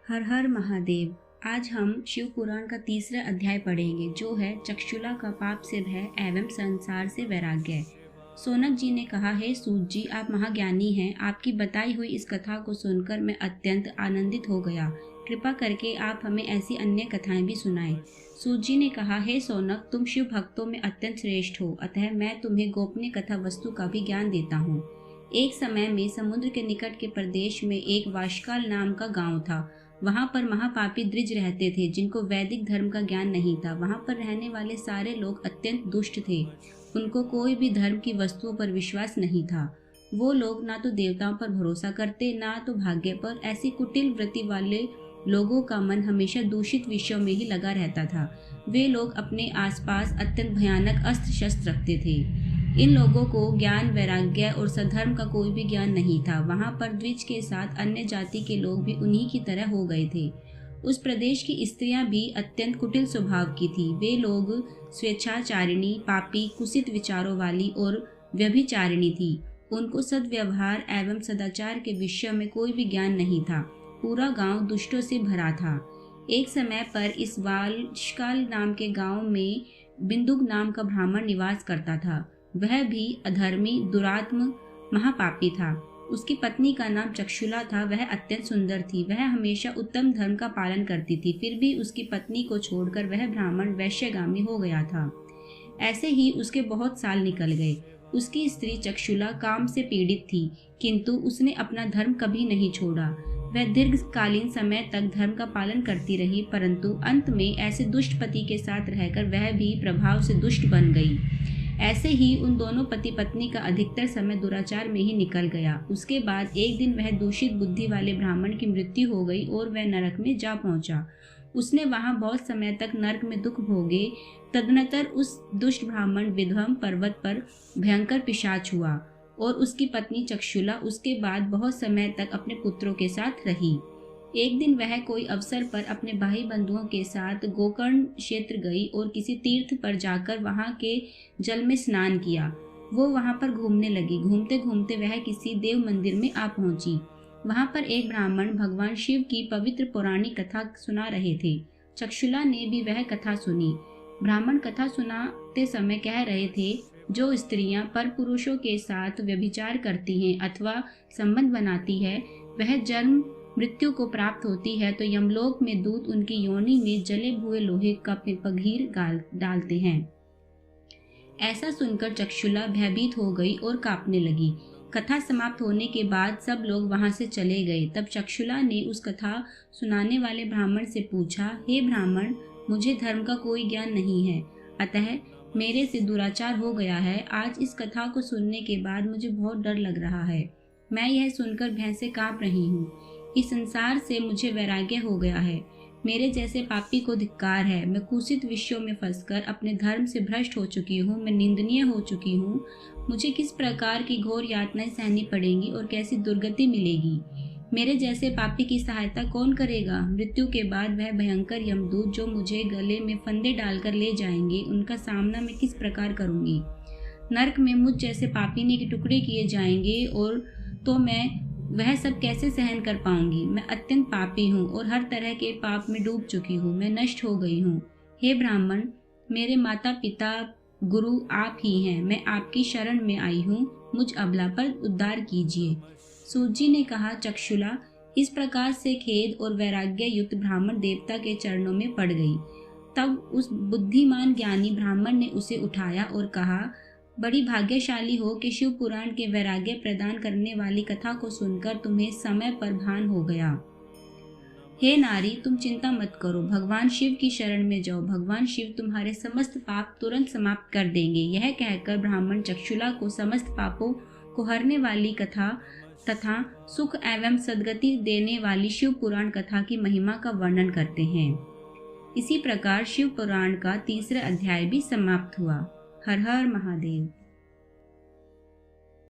हर हर महादेव। आज हम शिव पुराण का तीसरा अध्याय पढ़ेंगे, जो है चक्षुला का पाप से भय एवं संसार से वैराग्य। सोनक जी ने कहा, हे सूत जी, आप महाज्ञानी हैं। आपकी बताई हुई इस कथा को सुनकर मैं अत्यंत आनंदित हो गया। कृपा करके आप हमें ऐसी अन्य कथाएं भी सुनाएं। सूत जी ने कहा, हे सोनक, तुम शिव भक्तों में अत्यंत श्रेष्ठ हो, अतः मैं तुम्हें गोपनीय कथा वस्तु का भी ज्ञान देता हूँ। एक समय में समुद्र के निकट के प्रदेश में एक वाशकाल नाम का गांव था। वहां पर महापापी द्विज रहते थे, जिनको वैदिक धर्म का ज्ञान नहीं था। वहां पर रहने वाले सारे लोग अत्यंत दुष्ट थे। उनको कोई भी धर्म की वस्तुओं पर विश्वास नहीं था। वो लोग ना तो देवताओं पर भरोसा करते, ना तो भाग्य पर। ऐसी कुटिल वृत्ति वाले लोगों का मन हमेशा दूषित विषयों में ही लगा रहता था। वे लोग अपने आसपास अत्यंत भयानक अस्त्र शस्त्र रखते थे। इन लोगों को ज्ञान, वैराग्य और सधर्म का कोई भी ज्ञान नहीं था। वहां पर द्विज के साथ अन्य जाति के लोग भी उन्हीं की तरह हो गए थे। उस प्रदेश की स्त्रियां भी अत्यंत कुटिल स्वभाव की थी। वे लोग स्वेच्छाचारिणी, पापी, कुसित विचारों वाली और व्यभिचारिणी थी। उनको सद्व्यवहार एवं सदाचार के विषय में कोई भी ज्ञान नहीं था। पूरा गांव दुष्टों से भरा था। एक समय पर इस वालशकाल नाम के गांव में बिंदुक नाम का ब्राह्मण निवास करता था। वह भी अधर्मी, दुरात्म, महापापी था। उसकी पत्नी का नाम चक्षुला था। वह अत्यंत सुंदर थी। वह हमेशा उत्तम धर्म का पालन करती थी। फिर भी उसकी पत्नी को छोड़कर वह ब्राह्मण वैश्यगामी हो गया था। ऐसे ही उसके बहुत साल निकल गए। उसकी स्त्री चक्षुला काम से पीड़ित थी, किंतु उसने अपना धर्म कभी नहीं छोड़ा। वह दीर्घकालीन समय तक धर्म का पालन करती रही, परंतु अंत में ऐसे दुष्ट पति के साथ रहकर वह भी प्रभाव से दुष्ट बन गई। ऐसे ही उन दोनों पति पत्नी का अधिकतर समय दुराचार में ही निकल गया। उसके बाद एक दिन वह दूषित बुद्धि वाले ब्राह्मण की मृत्यु हो गई और वह नरक में जा पहुंचा। उसने वहां बहुत समय तक नरक में दुख भोगे। तदनंतर उस दुष्ट ब्राह्मण विध्वम पर्वत पर भयंकर पिशाच हुआ और उसकी पत्नी चक्षुला उसके बाद बहुत समय तक अपने पुत्रों के साथ रही। एक दिन वह कोई अवसर पर अपने भाई बंधुओं के साथ गोकर्ण क्षेत्र गई और किसी तीर्थ पर जाकर वहां के जल में स्नान किया। वो वहां पर घूमने लगी। घूमते घूमते वह किसी देव मंदिर में आ पहुंची। वहां पर एक ब्राह्मण भगवान शिव की पवित्र पौराणिक कथा सुना रहे थे। चक्षुला ने भी वह कथा सुनी। ब्राह्मण कथा सुनाते समय कह रहे थे, जो स्त्रियां पर पुरुषों के साथ व्यभिचार करती हैं अथवा संबंध बनाती है, वह जन्म मृत्यु को प्राप्त होती है तो यमलोक में दूत उनकी योनि में जले हुए लोहे का पगहीर डालते हैं। ऐसा सुनकर चक्षुला भयभीत हो गई और कांपने लगी। कथा समाप्त होने के बाद सब लोग वहां से चले गए। तब चक्षुला ने उस कथा सुनाने वाले ब्राह्मण से पूछा, हे ब्राह्मण, मुझे धर्म का कोई ज्ञान नहीं है, अतः मेरे से दुराचार हो गया है। आज इस कथा को सुनने के बाद मुझे बहुत डर लग रहा है। मैं यह सुनकर भय से कांप रही हूँ। इस संसार से मुझे वैराग्य हो गया है। मेरे जैसे पापी को धिक्कार है। मैं कुसित विषयों में फंसकर अपने धर्म से भ्रष्ट हो चुकी हूँ। मैं निंदनीय हो चुकी हूँ। मुझे किस प्रकार की घोर यातनाएं सहनी पड़ेंगी और कैसी दुर्गति मिलेगी। मेरे जैसे पापी की सहायता कौन करेगा। मृत्यु के बाद वह भयंकर यमदूत जो मुझे गले में फंदे डालकर ले जाएंगे, उनका सामना मैं किस प्रकार करूंगी। नरक में मुझ जैसे पापी के टुकड़े किए जाएंगे और तो मैं वह सब कैसे सहन कर पाऊंगी। मैं अत्यंत पापी हूँ और हर तरह के पाप में डूब चुकी हूँ। मैं नष्ट हो गई हूँ। हे ब्राह्मण, मेरे माता पिता गुरु आप ही हैं। मैं आपकी शरण में आई हूँ। मुझ अबला पर उद्धार कीजिए। सूत जी ने कहा, चक्षुला इस प्रकार से खेद और वैराग्य युक्त ब्राह्मण देवता के चरणों में पड़ गई। तब उस बुद्धिमान ज्ञानी ब्राह्मण ने उसे उठाया और कहा, बड़ी भाग्यशाली हो कि शिव पुराण के वैराग्य प्रदान करने वाली कथा को सुनकर तुम्हें समय पर भान हो गया। हे नारी, तुम चिंता मत करो, भगवान शिव की शरण में जाओ। भगवान शिव तुम्हारे समस्त पाप तुरंत समाप्त कर देंगे। यह कहकर ब्राह्मण चक्षुला को समस्त पापों को हरने वाली कथा तथा सुख एवं सद्गति देने वाली शिव पुराण कथा की महिमा का वर्णन करते हैं। इसी प्रकार शिव पुराण का तीसरा अध्याय भी समाप्त हुआ। हर हर महादेव।